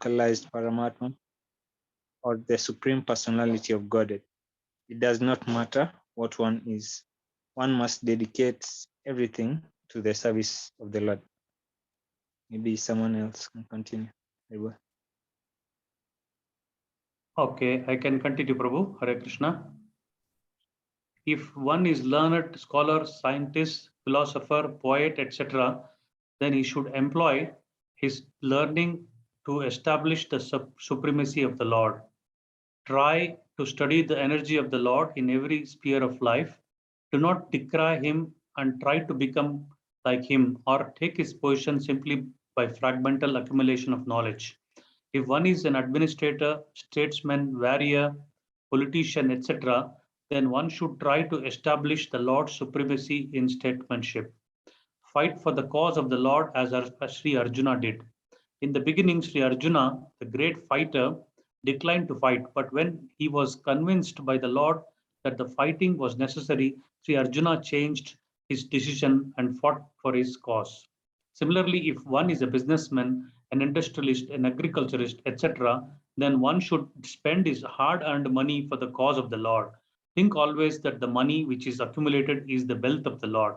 localized Paramatma or the Supreme Personality of Godhead. It does not matter what one is. One must dedicate everything to the service of the Lord. Maybe someone else can continue. Okay, I can continue, Prabhu. Hare Krishna. If one is learned, scholar, scientist, philosopher, poet, etc., then he should employ his learning to establish the supremacy of the Lord. Try to study the energy of the Lord in every sphere of life. Do not decry him and try to become like him or take his position simply by fragmental accumulation of knowledge. If one is an administrator, statesman, warrior, politician, etc., then one should try to establish the Lord's supremacy in statesmanship. Fight for the cause of the Lord as Sri Arjuna did. In the beginning, Sri Arjuna, the great fighter, declined to fight, but when he was convinced by the Lord that the fighting was necessary, Sri Arjuna changed his decision and fought for his cause. Similarly, if one is a businessman, an industrialist, an agriculturist, etc., then one should spend his hard-earned money for the cause of the Lord. Think always that the money which is accumulated is the wealth of the Lord.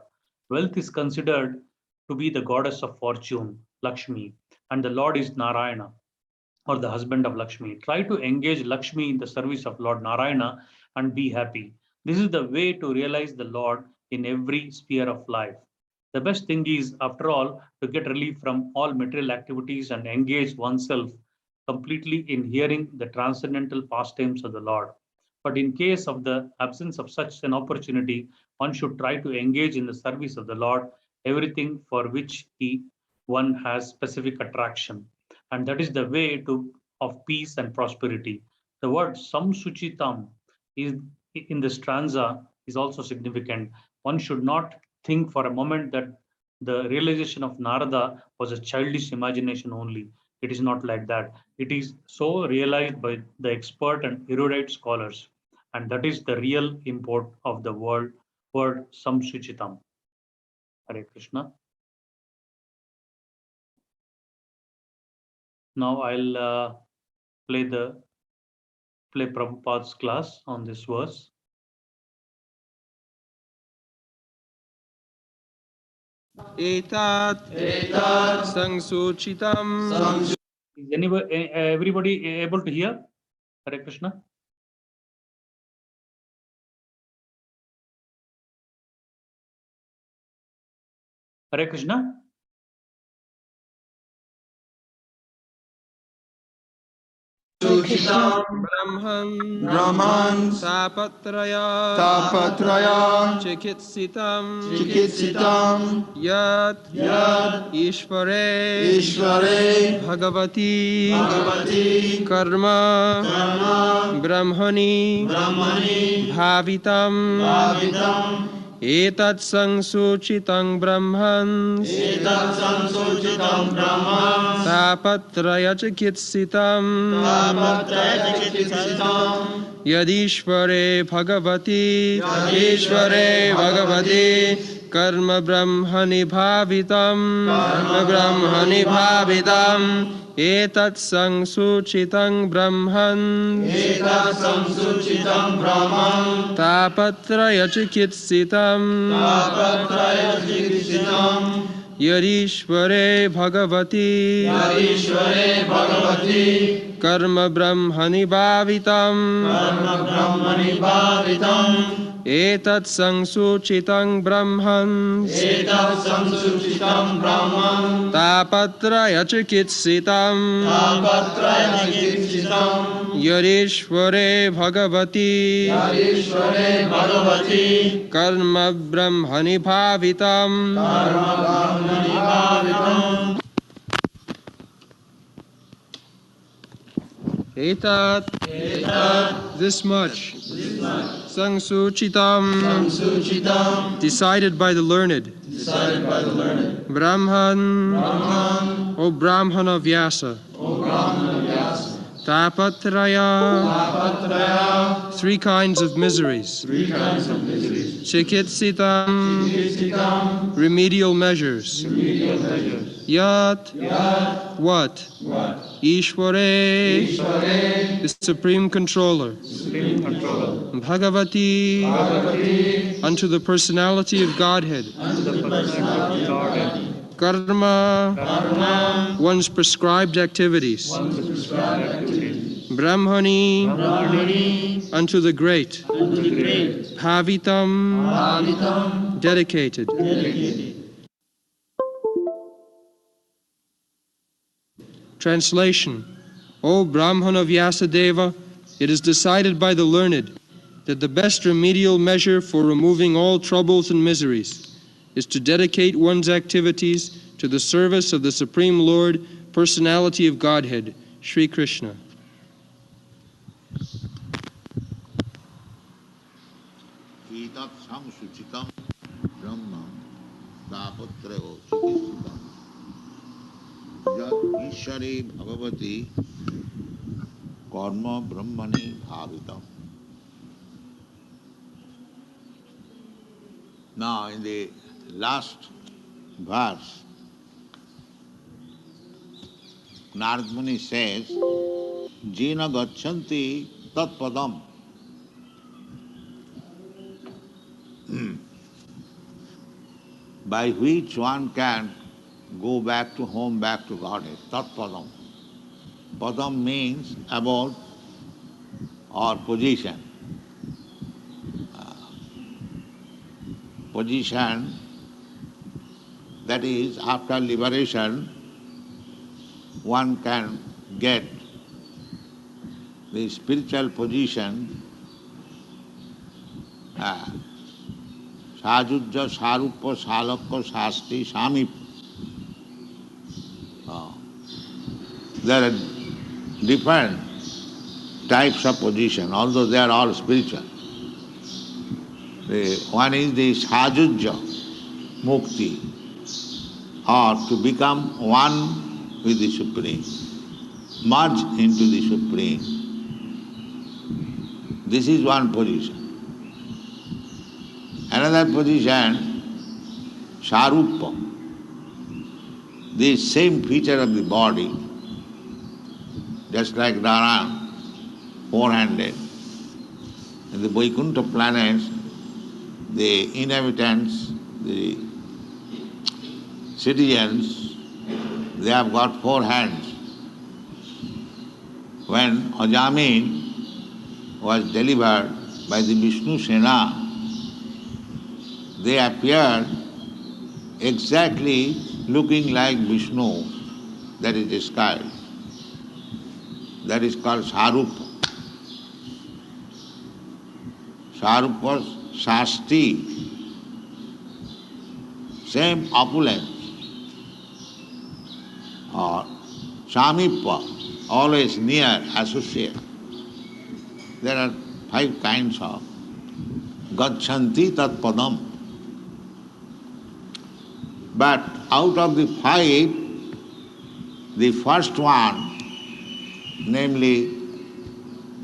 Wealth is considered to be the goddess of fortune, Lakshmi, and the Lord is Narayana, or the husband of Lakshmi. Try to engage Lakshmi in the service of Lord Narayana and be happy. This is the way to realize the Lord in every sphere of life. The best thing is, after all, to get relief from all material activities and engage oneself completely in hearing the transcendental pastimes of the Lord. But in case of the absence of such an opportunity, one should try to engage in the service of the Lord, everything for which one has specific attraction. And that is the way of peace and prosperity. The word samsuchitam is in the stanza is also significant. One should not think for a moment that the realization of Narada was a childish imagination only. It is not like that. It is so realized by the expert and erudite scholars. And that is the real import of the word samsuchitam. Hare Krishna. Now I'll play Prabhupada's class on this verse. Etat Sangsuchitam. Is everybody able to hear? Hare Krishna. Hare Krishna. Brahman Tapatraya Chikitsitam Yat Ishvare Bhagavati Karma Brahmani Bhavitam Etat Sangsuchitang Brahman Tapatraya Chikitsitam Yadishvare Bhagavati Karma Brahmani Bhavitam Etat Sangsuchitang Brahman Tapatraya Chikitsitam Yadishvare Bhagavati Karma Brahmani Bhavitam Etat Sangsuchitang Brahman Tapatraya Chikitsitam Yadishvare Bhagavati Karma Brahmani Bhavitam Etat this much Sangsuchitam decided by the learned Brahman O Brahman of Vyasa Tapatraya three kinds of miseries Chikitsitam remedial measures Yat, what? Ishvare, the Supreme Controller. Supreme Controller, Bhagavati, unto the Personality of Godhead. to the personality of Godhead, Karma, Karma, one's prescribed activities. one's prescribed activities, Brahmani, Brahmani, unto the great. to the great, Bhavitam, dedicated. Translation. O Brahmana Vyasadeva, it is decided by the learned that the best remedial measure for removing all troubles and miseries is to dedicate one's activities to the service of the Supreme Lord, Personality of Godhead, Sri Krishna. Etat samsuchitam brahma tapatrayo chikisitam yat ishare bhagavati karma brahmani bhavitam. Now in the last verse, Narad Muni says, Jina gachanti tat padam. By which one can go back to home, back to Godhead. Tat padam. Padam means about or position. Position, that is, after liberation, one can get the spiritual position, Sajujja, Saruppa, Salakka, Sasti, Samip. There are different types of position, although they are all spiritual. One is the Sajujja, Mukti, or to become one with the Supreme, merge into the Supreme. This is one position. Another position, Saruppa, the same feature of the body, just like Dharan, four-handed. In the Vaikuntha planets, the inhabitants, the citizens, they have got four hands. When Ajamin was delivered by the Vishnu Sena, they appeared exactly looking like Vishnu, that is described. That is called Sarupa. Sarupa, Shasti, same opulence. Or Samipa, always near, associate. There are 5 kinds of Gachanti tat padam. But out of the 5, the first one, namely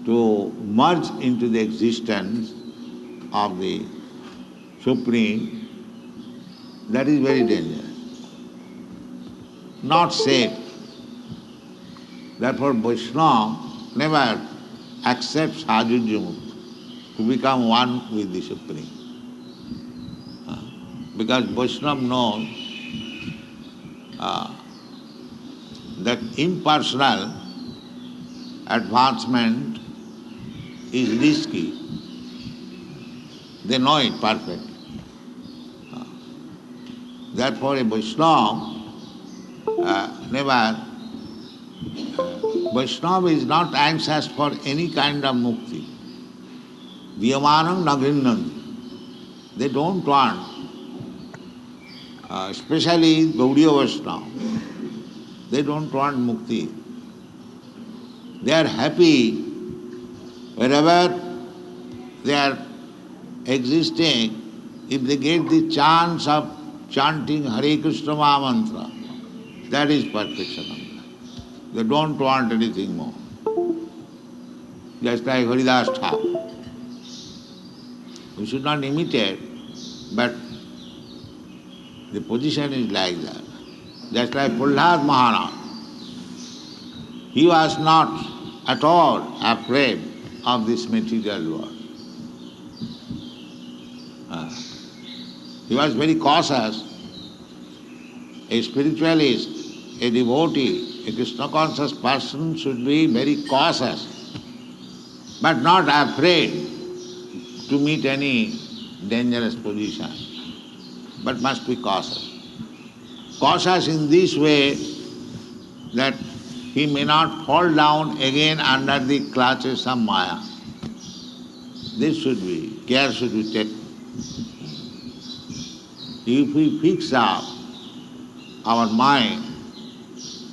to merge into the existence of the Supreme, that is very dangerous. Not safe. Therefore Vaishnava never accepts Sajujya Mukti, to become one with the Supreme. Because Vaishnava knows that impersonal advancement is risky. They know it perfectly. Therefore a Vaishnava Vaishnava is not anxious for any kind of mukti. Viyamanam nagrinnanti. They don't want, especially Gaudiya Vaishnava, they don't want mukti. They are happy wherever they are existing, if they get the chance of chanting Hare Krishna Mahamantra, that is perfection. They don't want anything more. Just like Haridas Thakur. We should not imitate, but the position is like that. just like Prahlad Maharaj. He was not at all afraid of this material world. He was very cautious. A spiritualist, a devotee, a Krishna conscious person should be very cautious, but not afraid to meet any dangerous position, but must be cautious. Cautious in this way that he may not fall down again under the clutches of Maya. This should be, care should be taken. If we fix up our mind,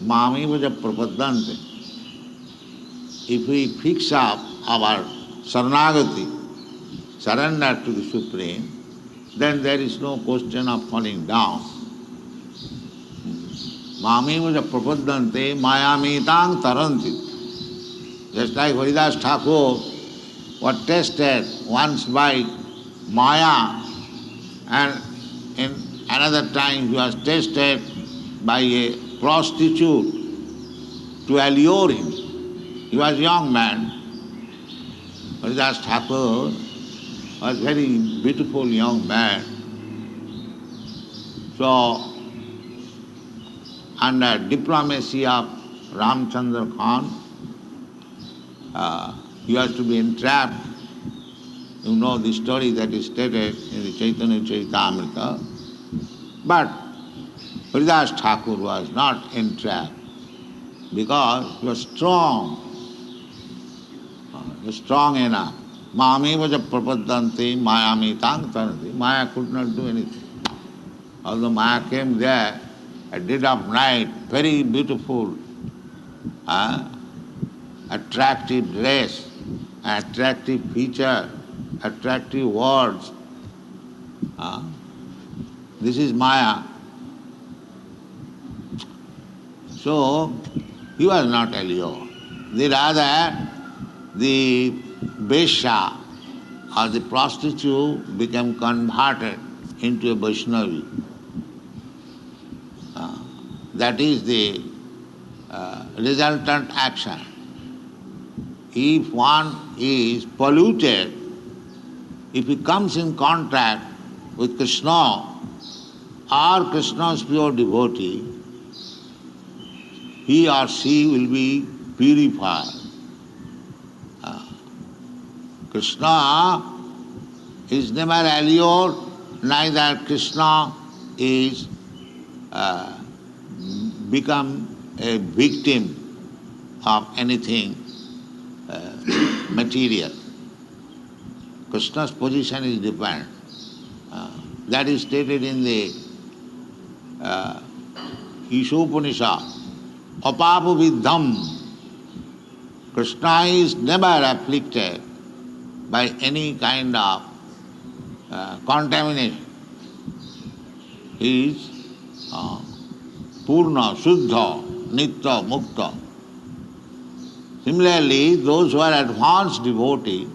Mami vaja prapadante, if we fix up our saranagati, surrender to the Supreme, then there is no question of falling down. Mami vaja prapadante mayamitang taranti. Just like Haridas Thakur was tested once by Maya, and in another time he was tested by a prostitute to allure him. He was a young man. Haridas Thakur was a very beautiful young man. So, under diplomacy of Ramchandra Khan, he was to be entrapped. You know the story that is stated in the Chaitanya Charitamrita. But Haridas Thakur was not entrapped because he was strong enough. Mami was a prapadanti, mayami tang taranti. Maya could not do anything. Although Maya came there at dead of night, very beautiful, attractive dress, attractive feature, attractive words. This is Maya. So, he was not allured. Rather, the Vesha or the prostitute became converted into a Vaishnavi. That is the resultant action. If one is polluted, if he comes in contact with Krishna or Krishna's pure devotee, he or she will be purified. Krishna is never allured, neither Krishna is become a victim of anything material. Krishna's position is different. That is stated in the Ishopanishad. Apapu viddham. Krishna is never afflicted by any kind of contamination. He is Purna, Shuddha, Nitya, Mukta. Similarly, those who are advanced devotees,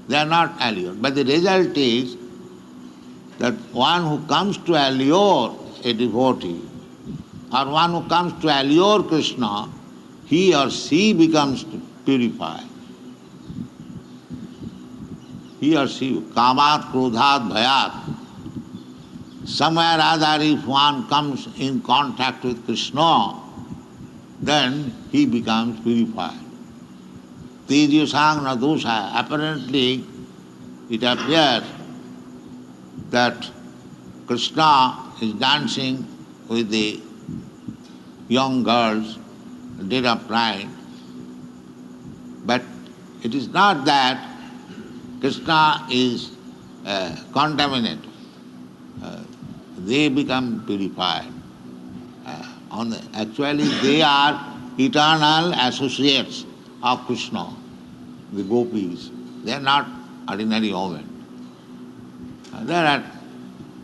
they are not allured. But the result is that one who comes to allure a devotee, or one who comes to allure Krishna, he or she becomes purified. He or she, kamat, krodhat, bhayat. Somewhere or other, if one comes in contact with Krishna, then he becomes purified. Tejyasang na dosha. Apparently, it appears that Krishna is dancing with the young girls, dead of night. But it is not that Krishna is contaminated. They become purified. Actually, they are eternal associates of Krishna, the gopis. They are not ordinary women. There are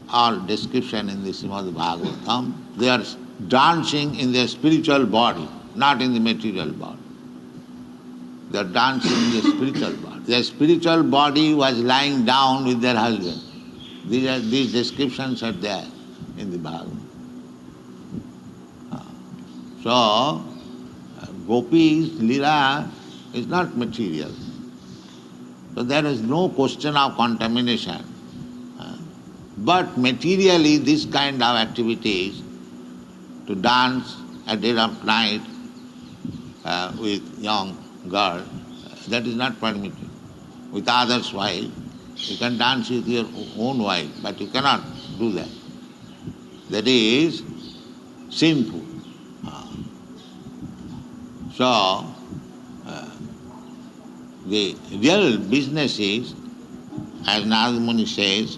all description in the Srimad Bhagavatam. They are dancing in their spiritual body, not in the material body. They are dancing in their spiritual body. Their spiritual body was lying down with their husband. These descriptions are there in the Bhagavatam. So, Gopi's Leela is not material. So there is no question of contamination. But materially, this kind of activities, to dance at dead of night with young girl, that is not permitted. With others' wife, you can dance with your own wife, but you cannot do that. That is sinful. So, the real business is, as Narad Muni says,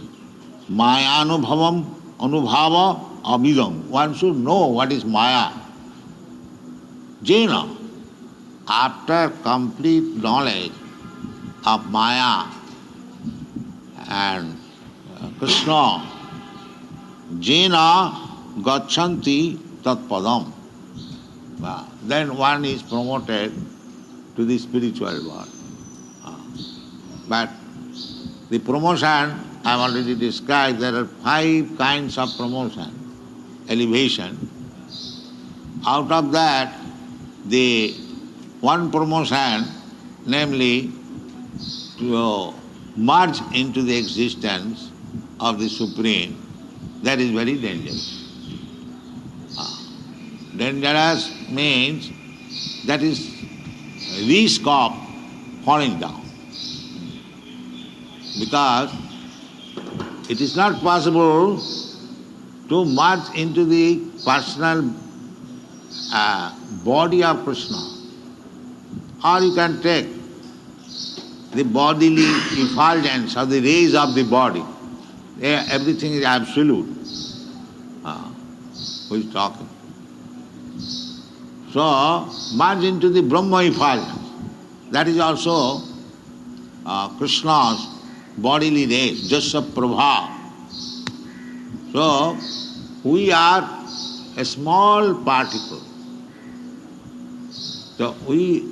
Maya anubhava abhidam. One should know what is Maya. Jena, after complete knowledge of Maya and Krishna, Jena gachanti tatpadam. Then one is promoted to the spiritual world. But the promotion, I have already described, there are 5 kinds of promotion, elevation. Out of that, the one promotion, namely to merge into the existence of the Supreme, that is very dangerous. Dangerous means that is risk of falling down. Because it is not possible to merge into the personal body of Krishna. Or you can take the bodily effulgence of the rays of the body. Everything is absolute. Who is talking? So, merge into the Brahma effulgence. That is also Krishna's bodily rays, Jasya Prabha. So, we are a small particle. So, we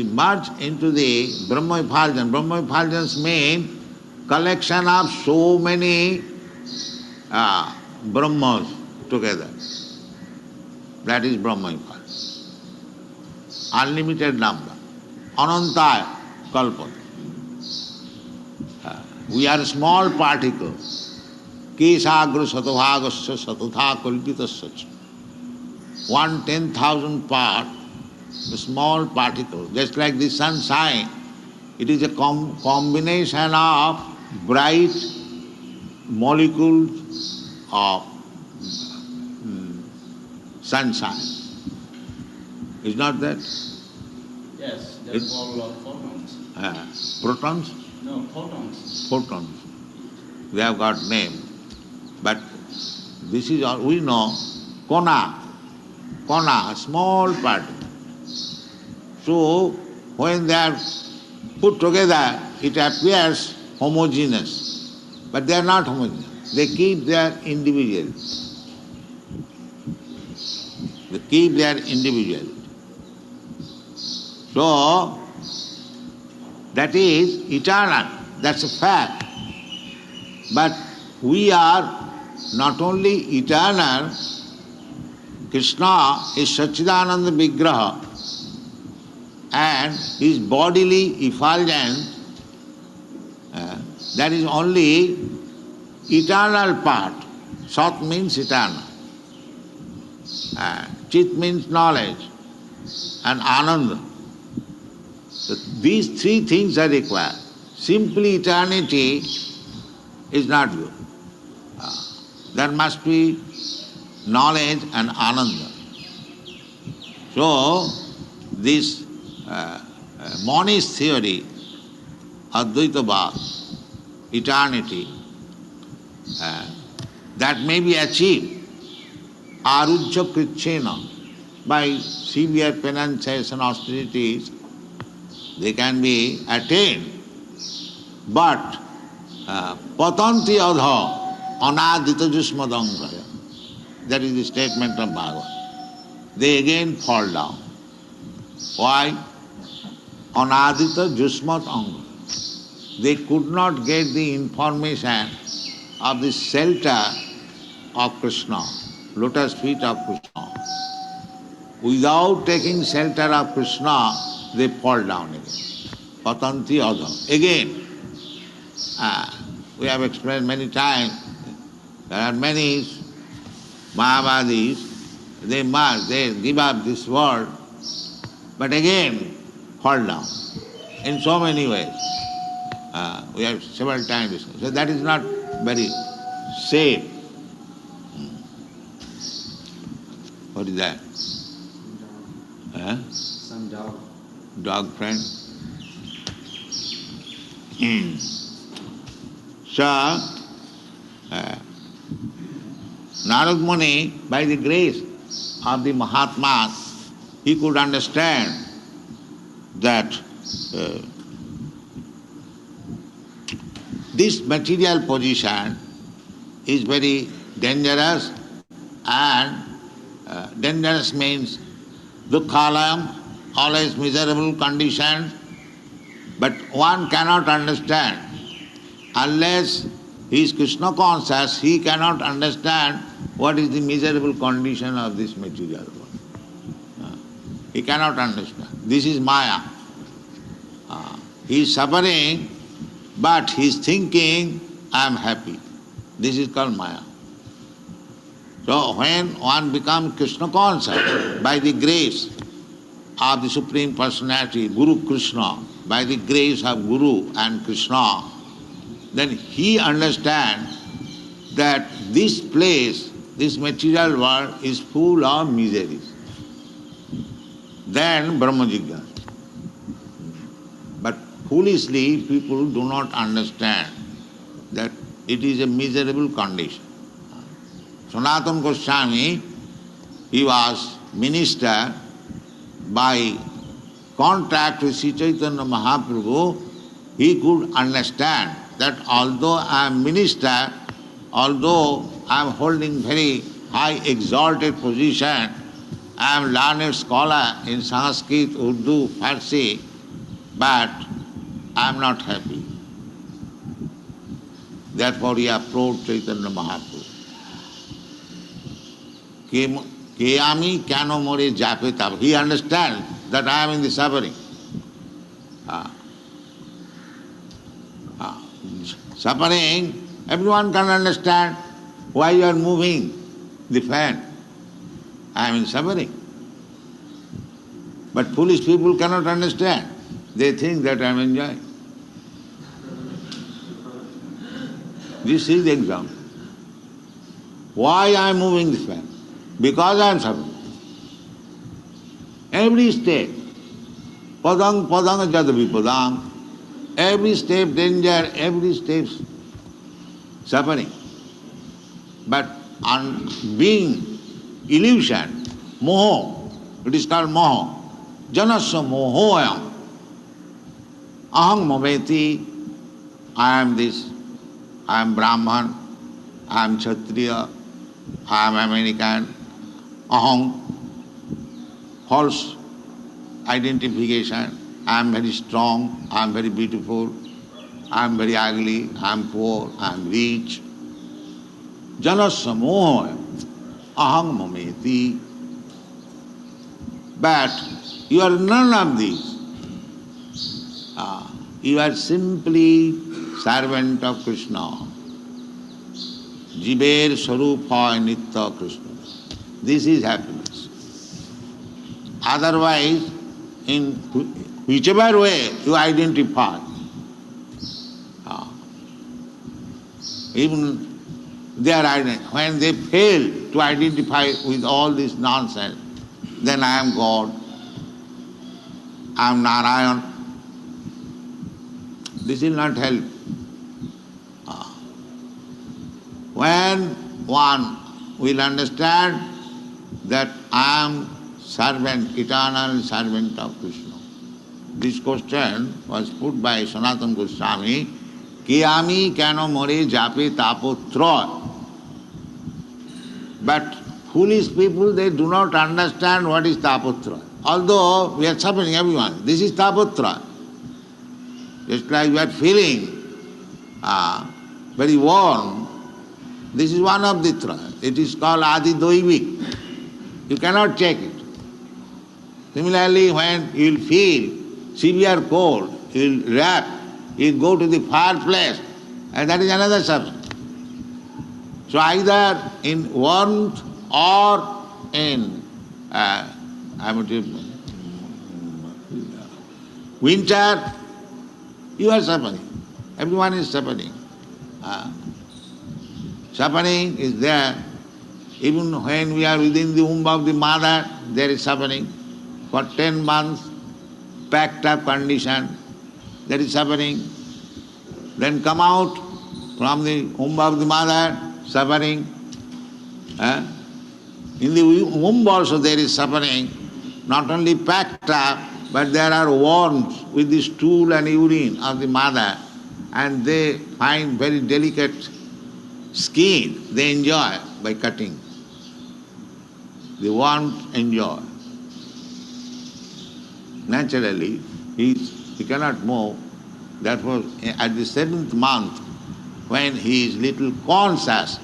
merge into the Brahma effulgence. Brahma effulgence means collection of so many Brahmas together. That is Brahma effulgence. Unlimited number. Ananta kalpata. We are a small particle. Kesagra satabhagasya satatha kalpitasya. 1/10,000 part, a small particle, just like the sunshine. It is a combination of bright molecules of sunshine. Is not that? Yes, that's all photons. Protons? No, photons. Photons. They have got name. But this is all we know. Kona, a small particle. So when they are put together, it appears homogeneous. But they are not homogeneous. They keep their individuality. They keep their individuality. So, that is eternal. That's a fact. But we are not only eternal, Krishna is Satchidananda Vigraha, and his bodily effulgence, that is only eternal part. Sat means eternal. Chit means knowledge, and Ananda. So these 3 things are required. Simply eternity is not good. There must be knowledge and Ananda. So this monist theory, Advaitavad, eternity, that may be achieved arujya krichena, by severe penances and austerities, they can be attained. But patanti adha anadita jusmadangaya, that is the statement of Bhagavad. They again fall down. Why? Anadita jusmat anga. They could not get the information of the shelter of Krishna, lotus feet of Krishna. without taking shelter of Krishna, they fall down again. Patanti adha. Again, we have explained many times, there are many Mayavadis, they give up this world, but again fall down in so many ways. We have several times discussed. So that is not very safe. What is that? Some dog. Dog friend. So, Narad Muni, by the grace of the Mahatmas, he could understand that this material position is very dangerous, and dangerous means dukkhalayam, always miserable condition, but one cannot understand. Unless he is Krishna conscious, he cannot understand what is the miserable condition of this material world. He cannot understand. This is Maya. He is suffering, but he is thinking, I am happy. This is called Maya. So when one becomes Krishna conscious by the grace of the Supreme Personality, Guru Krishna, by the grace of Guru and Krishna, then he understands that this place, this material world is full of miseries. Then Brahma Jigyasa. But foolishly people do not understand that it is a miserable condition. Sanatana Goswami, he was minister by contact with Sri Chaitanya Mahaprabhu. He could understand that although I am minister, although I am holding very high exalted position, I am learned scholar in Sanskrit, Urdu, Farsi, but I am not happy. Therefore he approached Chaitanya Mahaprabhu. Keyami kano more jape tab. He understands that I am in the suffering. Suffering, everyone can understand why you are moving the fan. I am in suffering. But foolish people cannot understand. They think that I am enjoying. This is the example. Why I am moving the fan? Because I am suffering. Every step, padang padang jadavi padang, every step danger, every step suffering. But on being illusion, moho, it is called moho. Janasya mohoyam. Aham mameti, I am this, I am Brahman, I am Kshatriya, I am American. Aham, false identification. I am very strong, I am very beautiful, I am very ugly, I am poor, I am rich. Janasya mohoyam. Aham mameti. But you are none of these. You are simply servant of Krishna. Jiver Sarupa Nitya Krishna. This is happiness. Otherwise, in whichever way you identify, even when they fail to identify with all this nonsense, then I am God, I am Narayan. This will not help. When one will understand that I am servant, eternal servant of Krishna. This question was put by Sanatana Goswami, Kiyami kano more jape tapotra. But foolish people, they do not understand what is tapotra. Although we are suffering, everyone, this is tapotra. Just like we are feeling very warm, this is one of the tra. It is called adi doivik. You cannot check it. Similarly, when you will feel severe cold, you will wrap, you will go to the fireplace, and that is another suffering. So either in warmth or in winter, you are suffering. Everyone is suffering. Suffering is there. Even when we are within the womb of the mother, there is suffering. For 10 months, packed up condition, there is suffering. Then come out from the womb of the mother, suffering. In the womb also there is suffering, not only packed up, but there are worms with the stool and urine of the mother, and they find very delicate skin, they enjoy by cutting. The worms enjoy. Naturally, he cannot move. Therefore, at the 7th month, when he is little conscious,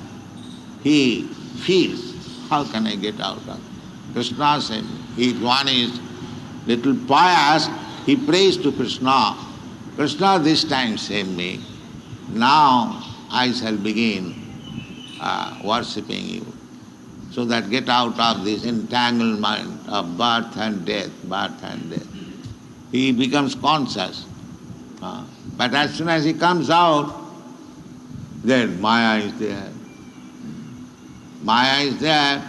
he feels, how can I get out of it? Krishna said, if one is little pious, he prays to Krishna, Krishna, this time save me. Now I shall begin worshipping you, so that get out of this entanglement of birth and death, birth and death. He becomes conscious. But as soon as he comes out, then Maya is there. Maya is there,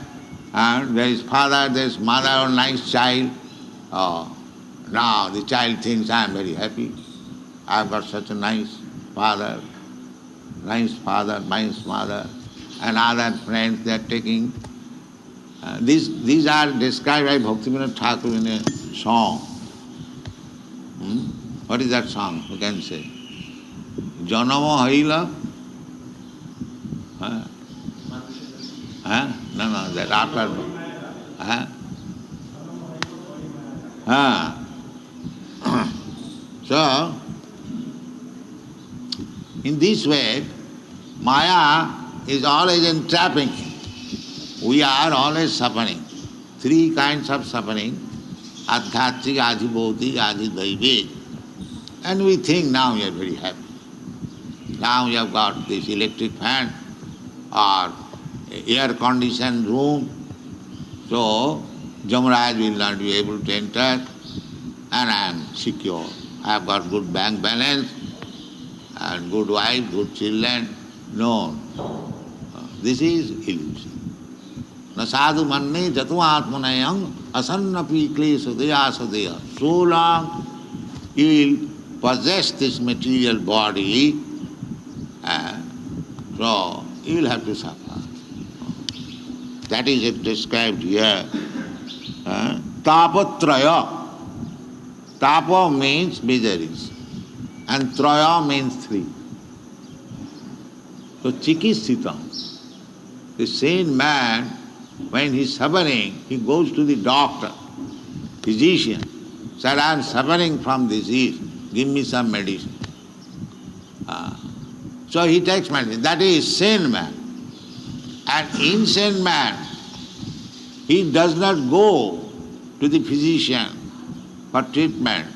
and there is father, there is mother, or nice child. Now the child thinks, I am very happy. I have got such a nice father, nice mother, and other friends they are taking. These are described by Bhaktivinoda Thakur in a song. What is that song? You can say. Janama Haila? No, that after. So, in this way, Maya is always entrapping. We are always suffering. 3 kinds of suffering: adhyatmik, adhibhautik, adhidaivic. And we think now we are very happy. Now we have got this electric fan or air-conditioned room, so Jamaraj will not be able to enter, and I am secure. I have got good bank balance and good wife, good children. No, this is illusion. Na sadhu manne jatu atmanayam asannapi klesha deya sadeya. So long you will possess this material body, so you will have to suffer. That is described here. Tapatraya. Tapa means miseries, and traya means 3. So chikisthita, the sane man, when he is suffering, he goes to the doctor, physician, said, I am suffering from disease, give me some medicine. So he takes medicine. That is sane man. An insane man, he does not go to the physician for treatment.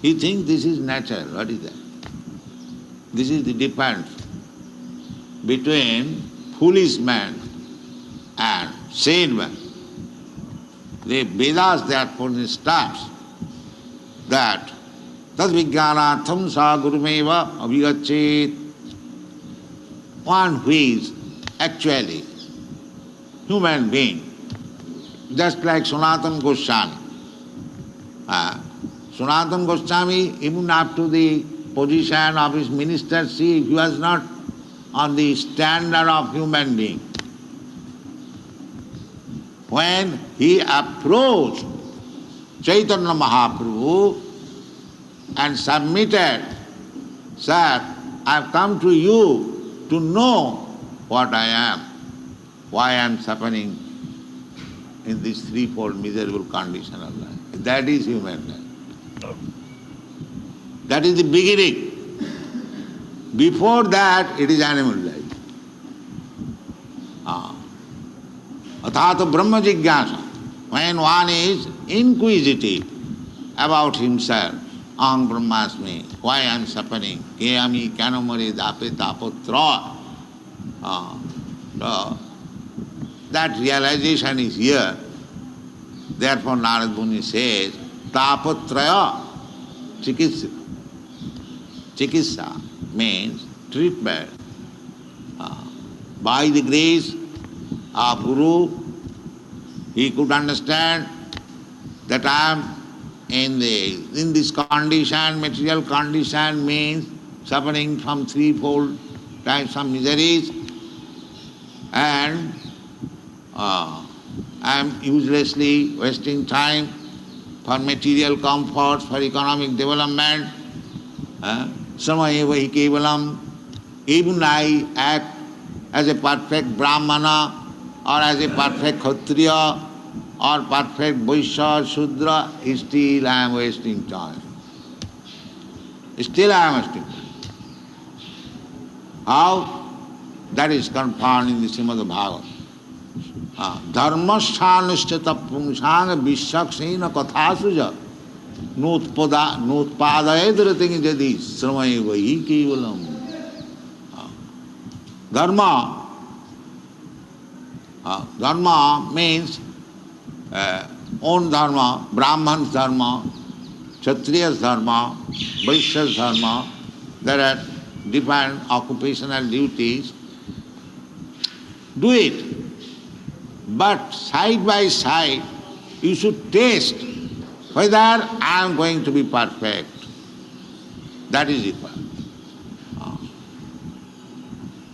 He thinks this is natural. What is that? This is the difference between foolish man and sane man. The Vedas therefore instructs that tad vijnanatham sa gurumeva avigachet. One who is actually human being, just like Sanatana Goswami. Sanatana Goswami, even up to the position of his ministership, he was not on the standard of human being. When he approached Chaitanya Mahaprabhu and submitted, Sir, I have come to you to know what I am, why I am suffering in this 3-fold miserable condition of life. That is human life. That is the beginning. Before that, it is animal life. Athata Brahma Jigyasa. When one is inquisitive about himself. Aham Brahmasmi, why I am suffering? Kayami kanamare dape tapotra. So, that realization is here. Therefore Narad Muni says, tapotraya chikitsa. Chikitsa means treatment. By the grace of Guru, he could understand that I am in this condition. Material condition means suffering from threefold types of miseries, and I am uselessly wasting time for material comforts, for economic development. Samayevahi kevalam. Even I act as a perfect Brahmana or as a perfect Kshatriya or perfect Vaishya, Shudra, still I am wasting time. Still I am wasting time. How? That is confirmed in the Srimad Bhagavatam. Dharmasthānuśṭhata pungsāṅ viṣaksena kathāsuja notpadayedarating jadi sramayevahi kevalam. Dharma means own dharma, Brahman's dharma, Kshatriya's dharma, Vaishya's dharma. There are different occupational duties. Do it. But side by side, you should taste whether I am going to be perfect. That is it.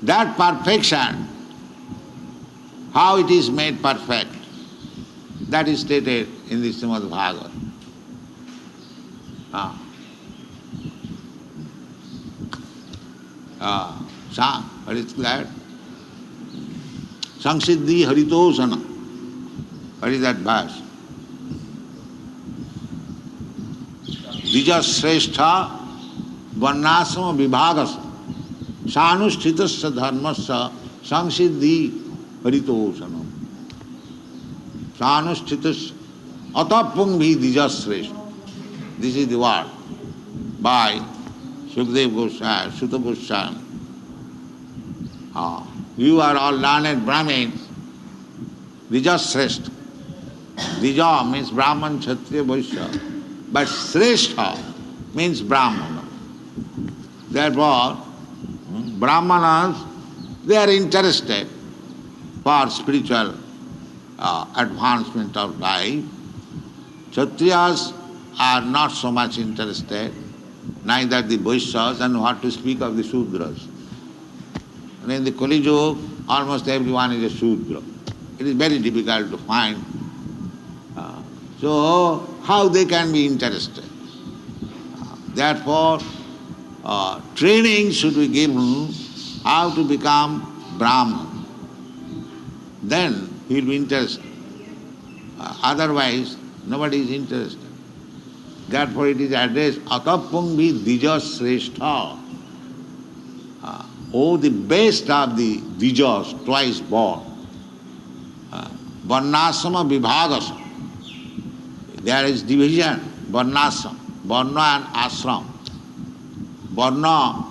That perfection, how it is made perfect, that is stated in the Srimad Bhagavatam. What is that? Samsiddhi haritosana. What is that verse? Dija srestha varnasama vibhagasa sanushtitasya dharmasya samsiddhi haritosana. Sanushtitasya atapungvi dija srestha. This is the word by Sukadeva Goswami, Sutta Goswami. You are all learned Brahmins. Dija Srestha. Dija means Brahman, Kshatriya, Vaishya. But Srestha means Brahmana. Therefore, Brahmanas, they are interested for spiritual advancement of life. Kshatriyas are not so much interested, neither the Vaishyas, and what to speak of the Shudras. And in the Kali Yuga, almost everyone is a Shudra. It is very difficult to find. So, how they can be interested? Therefore, training should be given how to become Brahman. Then he will be interested. Otherwise, nobody is interested. Therefore, it is addressed, Atapungvi Dija Srestha. Oh, the best of the Dijas, twice born. Varnasama Vibhagasa. There is division, Varnasam, Varna and Ashram. Varna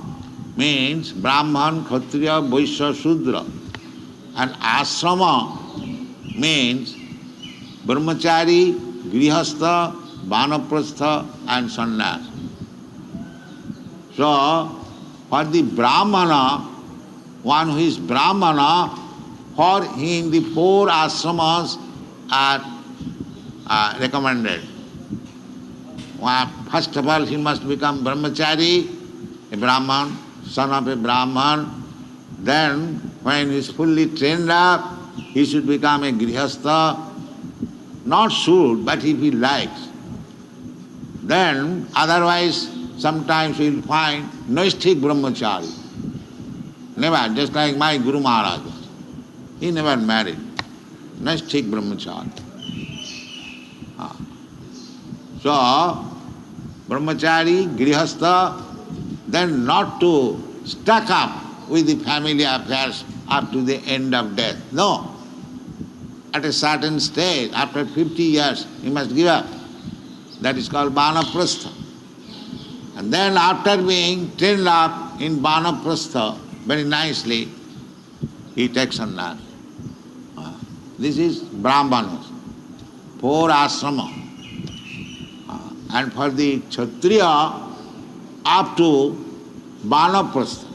means Brahman, Kshatriya, Vaishya, Shudra. And Ashrama means Brahmachari, Grihastha, Vanaprastha and Sannyas. So, for the Brahmana, one who is Brahmana, for him the four ashramas are recommended. First of all, he must become Brahmachari, a Brahman, son of a Brahman. Then, when he is fully trained up, he should become a Grihastha. Not should, but if he likes. Then, otherwise, sometimes he will find Naisthik Brahmachari. Never, just like my Guru Maharaj. He never married. Naisthik Brahmachari. So, Brahmachari, Grihastha, then not to stuck up with the family affairs up to the end of death. No. at a certain stage, after 50 years, he must give up. That is called Vanaprastha. And then after being trained up in Vanaprastha very nicely, he takes sannyas. This is Brahmanas, 4 ashrama. And for the Kshatriya, up to Vanaprastha.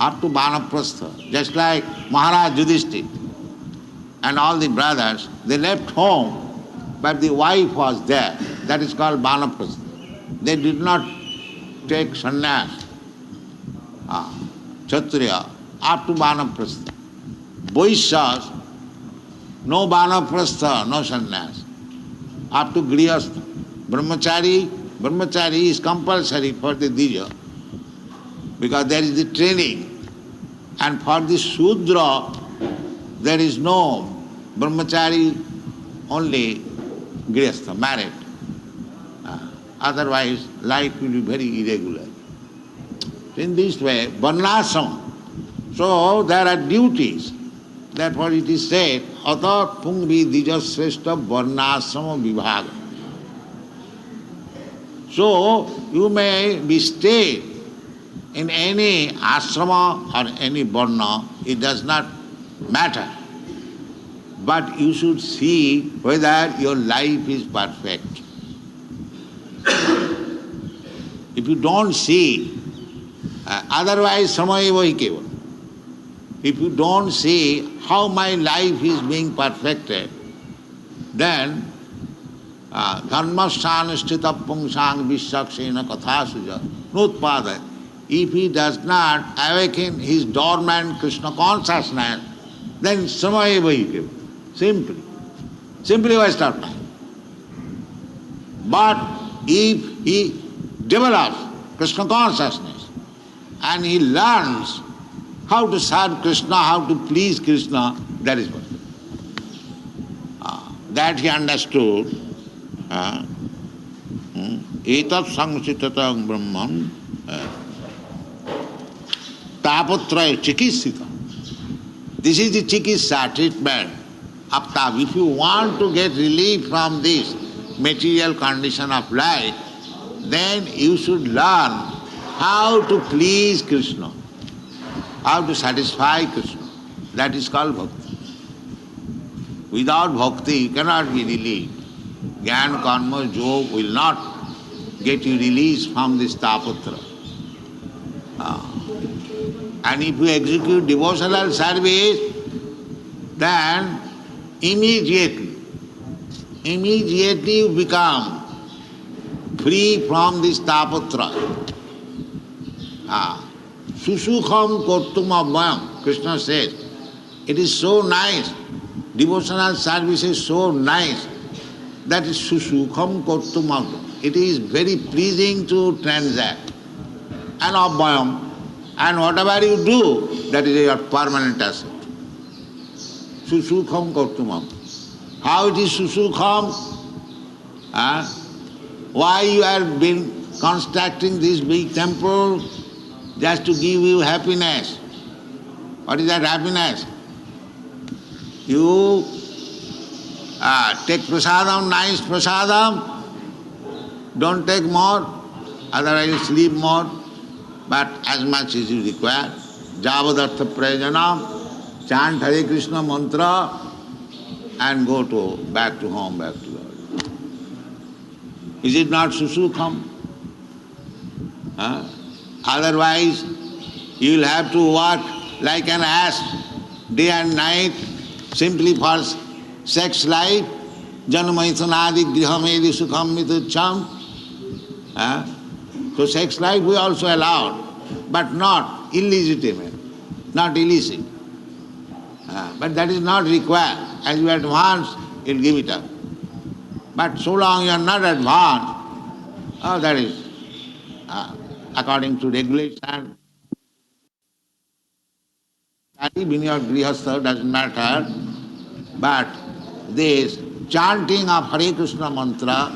Up to Vanaprastha. Just like Maharaj Yudhishthira and all the brothers, they left home, but the wife was there. That is called Vanaprastha. They did not take sannyas, Kshatriya, up to Vanaprastha. Vaishyas, no Vanaprastha, no sannyas. Up to Grihastha. Brahmachari is compulsory for the Dija, because there is the training. And for the Shudra, there is no Brahmachari, only Grihastha, married. Otherwise, life will be very irregular. In this way, Varnasam. So there are duties. Therefore it is said, Atat Pungvi Dijasreshta Varnasama Vibhaga. So you may be stayed in any ashrama or any varna, it does not matter. But you should see whether your life is perfect. If you don't see, otherwise samayeva hi kevala. If you don't see how my life is being perfected, then dharmasthana pungsang vishaksena kathasuja nutpada. If he does not awaken his dormant Krishna consciousness, then samayeva hi kevala. Simply waste of time. But if he develops Krishna consciousness and he learns how to serve Krishna, how to please Krishna, that is what. That he understood. Etat samsitatang brahman tapatraya chikisita. This is the chikisa treatment of tap. If you want to get relief from this material condition of life, then you should learn how to please Krishna, how to satisfy Krishna. That is called bhakti. Without bhakti, you cannot be relieved. Jnana, karma, yoga will not get you released from this tapatra. And if you execute devotional service, then immediately you become free from this tapatra. Susukham kortum abhyam, Krishna says. It is so nice, devotional service is so nice, that is susukham kortum abhyam. It is very pleasing to transact. And abhyam, and whatever you do, that is your permanent asset. Susukham kortum abhyam. How it is susukham? Why you have been constructing this big temple? Just to give you happiness. What is that happiness? You take prasadam, nice prasadam, don't take more, otherwise you sleep more, but as much as you require. Javadartha prajanam, chant Hare Krishna mantra, and go back to home, back to God. Is it not susukham? Otherwise, you will have to work like an ass, day and night, simply for sex life. Janamaithanadi grihamedi sukham mitucham. So sex life we also allowed, but not illegitimate, not illicit. But that is not required. As you advance, you'll give it up. But so long you are not advanced, that is according to regulation. Even your grihastha doesn't matter, but this chanting of Hare Krishna mantra,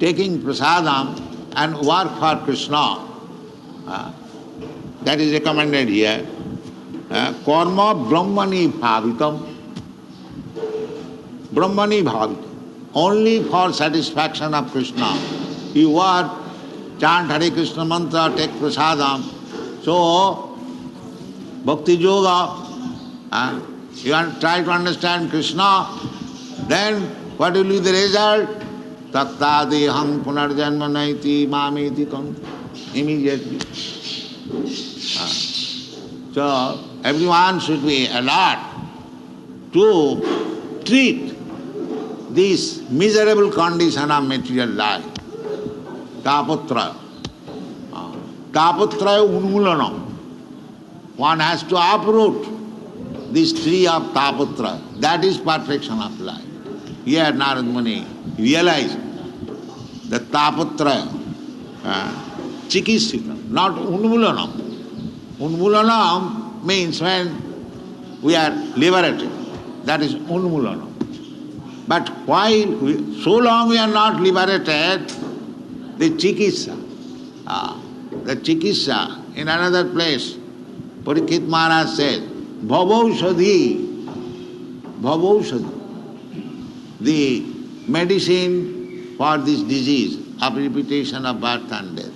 taking prasadam and work for Krishna, that is recommended here. Karma Brahmani bhavitam. Brahmani bhavitam. Only for satisfaction of Krishna. You work, chant Hare Krishna mantra, take prasadam. So, bhakti yoga, you try to understand Krishna, then what will be the result? Tatta deham punarjanma naiti mameti kam. Immediately. So, everyone should be alert to treat this miserable condition of material life. Tapatraya. Tapatraya unmulanam. One has to uproot this tree of tapatraya. That is perfection of life. Here Narad Muni realized that tapatraya, chikisita, not unmulanam. Unmulanam means when we are liberated. That is unmulanam. But while so long we are not liberated, the chikitsa in another place, Parikshit Maharaj said, Bhavaushadhi, the medicine for this disease of repetition of birth and death.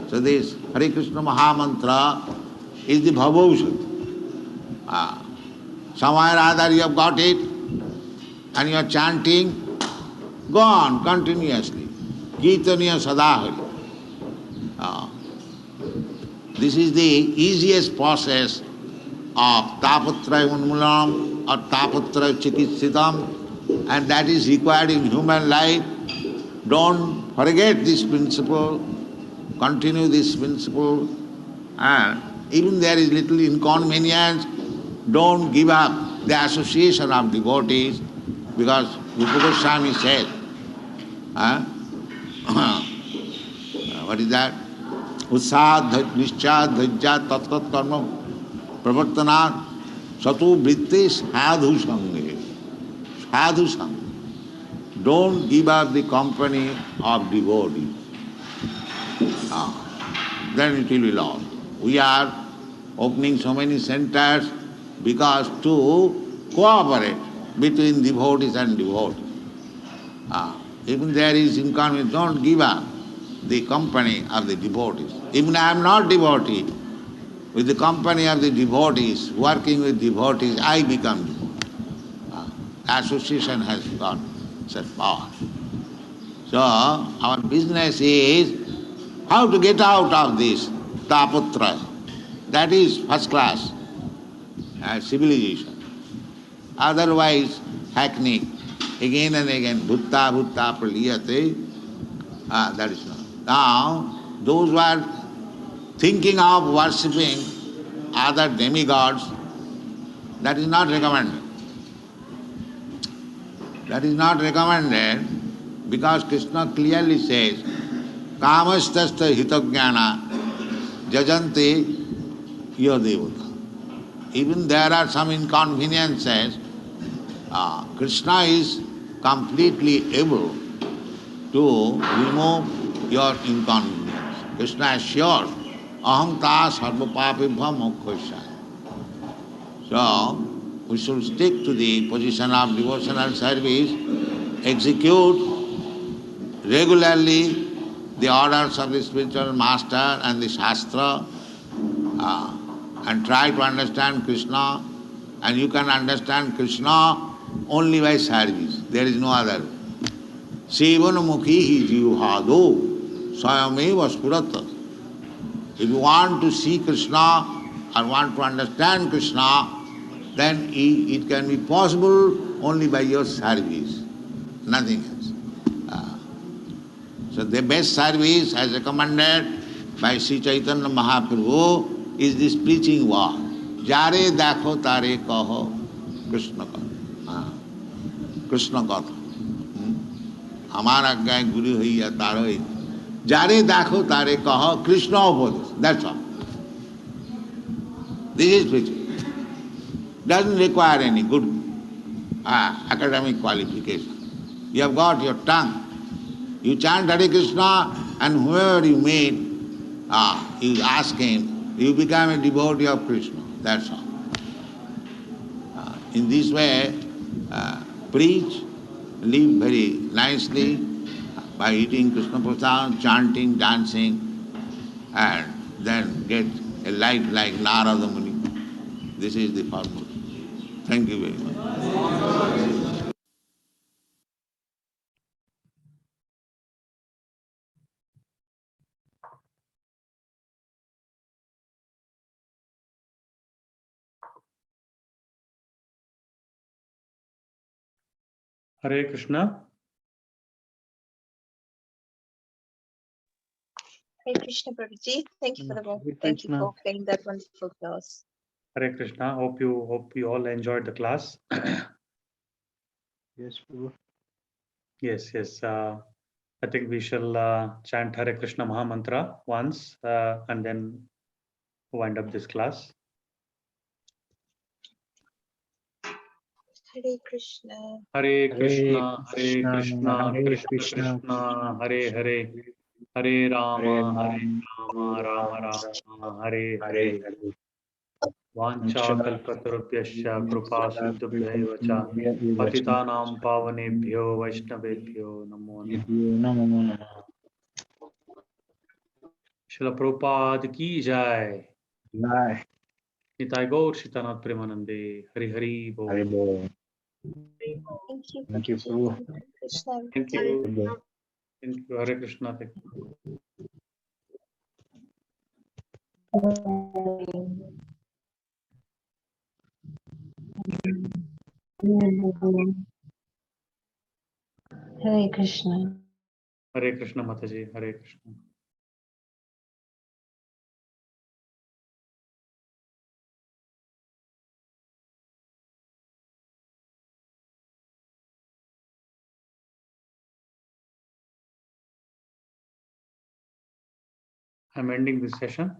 So this Hare Krishna Mahamantra is the Bhavaushadhi. Somewhere or other you have got it, and you are chanting, go on continuously. Kirtaniya Sadahari. This is the easiest process of Tapatraya Unmulam or Tapatraya Chikitsitam, and that is required in human life. Don't forget this principle, continue this principle, and even there is little inconvenience, don't give up the association of devotees, because Rupa Goswami said, what is that? Utsad nishchad dhajja tat karma pravartanat satu vritti sadhu sange. Sadhu sange. Don't give up the company of devotees. Then it will be lost. We are opening so many centers because to cooperate between devotees and devotees. Even there is inconvenience, don't give up the company of the devotees. Even I am not devotee, with the company of the devotees, working with devotees, I become devotee. Association has got such power. So our business is how to get out of this taputra. That is first class civilization. Otherwise, hackney, again and again, bhutta praliyate, that is not. Now, those who are thinking of worshipping other demigods, that is not recommended. That is not recommended because Krishna clearly says, Kamastasta hitajnana jajante yadevata. Even there are some inconveniences, Krishna is completely able to remove your inconvenience. Krishna assures, aham ta sarva papibha mokkhasya. So, we should stick to the position of devotional service, execute regularly the orders of the spiritual master and the Shastra, and try to understand Krishna. And you can understand Krishna only by service. There is no other. Sevanamukhi jivhado sayameva spurata. If you want to see Krishna or want to understand Krishna, then it can be possible only by your service, nothing else. So the best service as recommended by Sri Chaitanya Mahaprabhu is this preaching word. Jare dakho tare kaho Krishna katha. Krishna katha. Amar agyay guru hoiya taro hoiya. Jare dakho tare kaho Krishna upadesh. That's all. This is preaching. Doesn't require any good academic qualification. You have got your tongue. You chant Hare Krishna, and whoever you meet, you ask him, you become a devotee of Krishna. That's all. In this way, preach, live very nicely by eating Krishna Prasad, chanting, dancing, and then get a life like Narada Muni. This is the formula. Thank you very much. Hare Krishna. Hare Krishna, Prabhuji. Thank you for the Hare thank you Krishna. for playing that wonderful class. Hare Krishna. Hope you all enjoyed the class. Yes, Prabhu. Yes. I think we shall chant Hare Krishna Maha Mantra once and then wind up this class. Hare Krishna. Hare Krishna, Hare Krishna, Krishna, Hare Krishna Krishna, Krishna, Hare Hare, Hare Rama, Hare Ram, Rama, Rama Rama, Hare Hare. Hare. Vancha kalpatarubhyascha kripa sindhubhyaiva cha patitanam pavanebhyo vaishnavebhyo namo namaha. Srila Prabhupada ki jai. Jai. Nitai Gaur Sitanath Premanande. Hari Hari Bol. Hare Bol. Thank you, Thank you, Prabhuji. Prabhu. Hare Krishna. Thank Hare you. Bol. Thank you. Hare Krishna. Thank you. Hare Krishna. Hare Krishna Mataji. Hare Krishna. I'm ending this session.